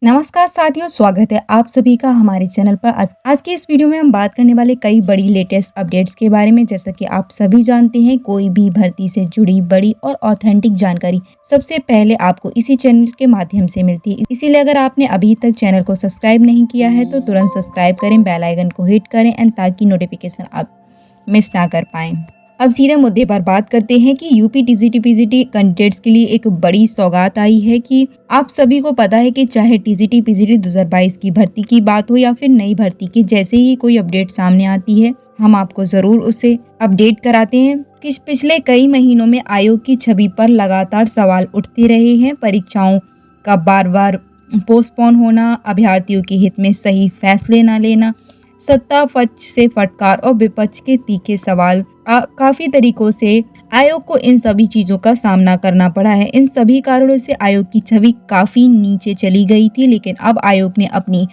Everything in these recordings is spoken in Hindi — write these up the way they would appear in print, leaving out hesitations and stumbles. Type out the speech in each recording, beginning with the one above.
नमस्कार साथियों, स्वागत है आप सभी का हमारे चैनल पर। आज की इस वीडियो में हम बात करने वाले कई बड़ी लेटेस्ट अपडेट्स के बारे में। जैसा कि आप सभी जानते हैं, कोई भी भर्ती से जुड़ी बड़ी और ऑथेंटिक जानकारी सबसे पहले आपको इसी चैनल के माध्यम से मिलती है। इसीलिए अगर आपने अभी तक चैनल को सब्सक्राइब नहीं किया है तो तुरंत सब्सक्राइब करें, बेल आइकन को हिट करें एंड ताकि नोटिफिकेशन आप मिस ना कर पाएं। अब सीधे मुद्दे पर बात करते हैं कि यूपी टीजीटी पीजीटी कैंडिडेट्स के लिए एक बड़ी सौगात आई है कि आप सभी को पता है कि चाहे टीजीटी पीजीटी 2022 की भर्ती की बात हो या फिर नई भर्ती की, जैसे ही कोई अपडेट सामने आती है हम आपको जरूर उसे अपडेट कराते हैं। कि पिछले कई महीनों में आयोग की छवि पर लगातार सवाल उठते रहे हैं। परीक्षाओं का बार बार पोस्टपोन होना, अभ्यर्थियों के हित में सही फैसले न लेना, सत्ता पक्ष से फटकार और विपक्ष के तीखे सवाल, काफी तरीकों से आयोग को इन सभी चीजों का सामना करना पड़ा है। इन सभी कारणों से आयोग की छवि काफी नीचे चली गई थी, लेकिन अब आयोग ने अपनी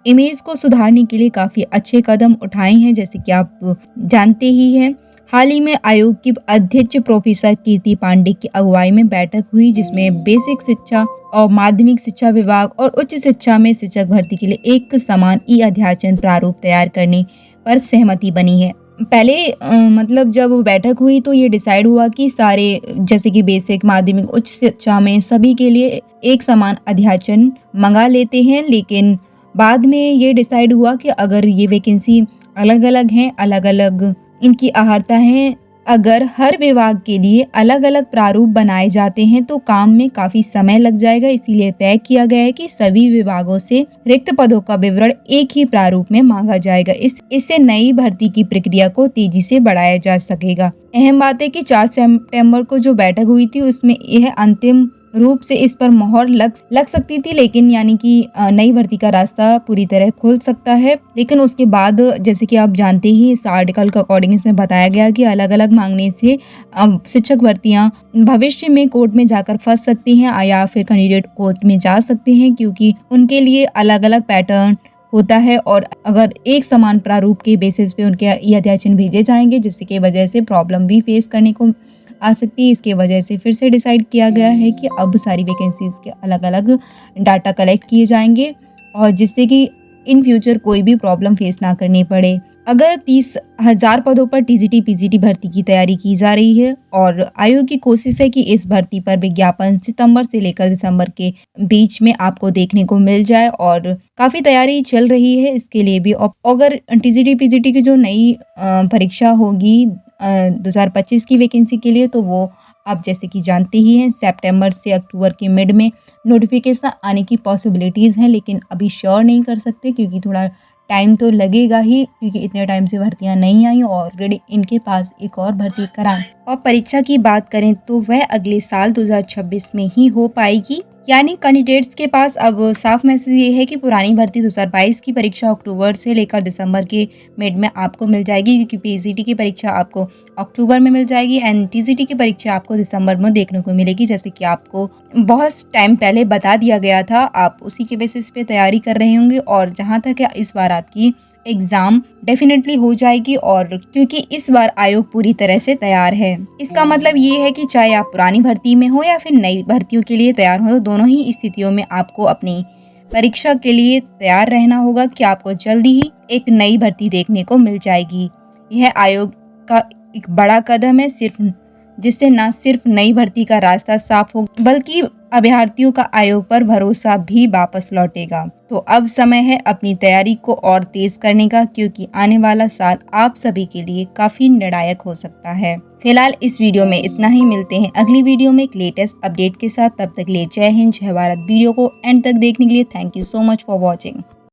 इमेज को सुधारने के लिए काफी अच्छे कदम उठाए हैं। जैसे कि आप जानते ही हैं, हाल ही में आयोग की अध्यक्ष प्रोफेसर कीर्ति पांडे की अगुवाई में बैठक हुई, जिसमें बेसिक शिक्षा और माध्यमिक शिक्षा विभाग और उच्च शिक्षा में शिक्षक भर्ती के लिए एक समान ई अध्याचन प्रारूप तैयार करने पर सहमति बनी है। पहले मतलब जब बैठक हुई तो ये डिसाइड हुआ कि सारे, जैसे कि बेसिक, माध्यमिक, उच्च शिक्षा में सभी के लिए एक समान अध्याचन मंगा लेते हैं। लेकिन बाद में ये डिसाइड हुआ कि अगर ये वैकेंसी अलग अलग हैं, अलग अलग इनकी अहर्ता है, अगर हर विभाग के लिए अलग अलग प्रारूप बनाए जाते हैं तो काम में काफी समय लग जाएगा। इसीलिए तय किया गया है कि सभी विभागों से रिक्त पदों का विवरण एक ही प्रारूप में मांगा जाएगा। इससे नई भर्ती की प्रक्रिया को तेजी से बढ़ाया जा सकेगा। अहम बात है कि 4 सितंबर को जो बैठक हुई थी उसमें यह अंतिम रूप से इस पर मोहर लग सकती थी, लेकिन यानी कि नई भर्ती का रास्ता पूरी तरह खुल सकता है। लेकिन उसके बाद, जैसे कि आप जानते ही, इस आर्टिकल के अकॉर्डिंग इसमें बताया गया कि अलग अलग मांगने से शिक्षक भर्तियां भविष्य में कोर्ट में जाकर फंस सकती हैं या फिर कैंडिडेट कोर्ट में जा सकते हैं, क्योंकि उनके लिए अलग अलग पैटर्न होता है और अगर एक समान प्रारूप के बेसिस पे उनके ई अध्याचन भेजे जाएंगे, जिसकी वजह से प्रॉब्लम भी फेस करने को आ सकती है। इसके वजह से फिर से डिसाइड किया गया है कि अब सारी वैकेंसीज के अलग अलग डाटा कलेक्ट किए जाएंगे और जिससे कि इन फ्यूचर कोई भी प्रॉब्लम फेस ना करनी पड़े। अगर 30,000 पदों पर टीजीटी पीजीटी भर्ती की तैयारी की जा रही है और आयोग की कोशिश है कि इस भर्ती पर विज्ञापन सितंबर से लेकर दिसंबर के बीच में आपको देखने को मिल जाए और काफी तैयारी चल रही है इसके लिए भी। अगर टीजीटी पीजीटी की जो नई परीक्षा होगी 2025 की वैकेंसी के लिए, तो वो आप जैसे कि जानते ही हैं सितंबर से अक्टूबर के मिड में नोटिफिकेशन आने की पॉसिबिलिटीज़ हैं, लेकिन अभी श्योर नहीं कर सकते क्योंकि थोड़ा टाइम तो लगेगा ही, क्योंकि इतने टाइम से भर्तियां नहीं आई और ऑलरेडी इनके पास एक और भर्ती कराएं। और परीक्षा की बात करें तो वह अगले साल 2026 में ही हो पाएगी। यानी कैंडिडेट्स के पास अब साफ मैसेज ये है कि पुरानी भर्ती 2022 की परीक्षा अक्टूबर से लेकर दिसंबर के मिड में आपको मिल जाएगी, क्योंकि पीजीटी की परीक्षा आपको अक्टूबर में मिल जाएगी एंड टीजीटी की परीक्षा आपको दिसंबर में देखने को मिलेगी। जैसे कि आपको बहुत टाइम पहले बता दिया गया था, आप उसी के बेसिस पे तैयारी कर रहे होंगे और जहाँ तक है इस बार आपकी एग्जाम डेफिनेटली हो जाएगी। और क्योंकि इस बार आयोग पूरी तरह से तैयार है, इसका मतलब ये है कि चाहे आप पुरानी भर्ती में हो या फिर नई भर्तियों के लिए तैयार हो, तो दोनों ही स्थितियों में आपको अपनी परीक्षा के लिए तैयार रहना होगा कि आपको जल्दी ही एक नई भर्ती देखने को मिल जाएगी। यह आयोग का एक बड़ा कदम है, जिससे न सिर्फ नई भर्ती का रास्ता साफ हो बल्कि अभ्यर्थियों का आयोग पर भरोसा भी वापस लौटेगा। तो अब समय है अपनी तैयारी को और तेज करने का, क्योंकि आने वाला साल आप सभी के लिए काफी निर्णायक हो सकता है। फिलहाल इस वीडियो में इतना ही, मिलते हैं अगली वीडियो में एक लेटेस्ट अपडेट के साथ। तब तक ले जय हिंद, जय भारत। वीडियो को एंड तक देखने के लिए thank you so much for watching.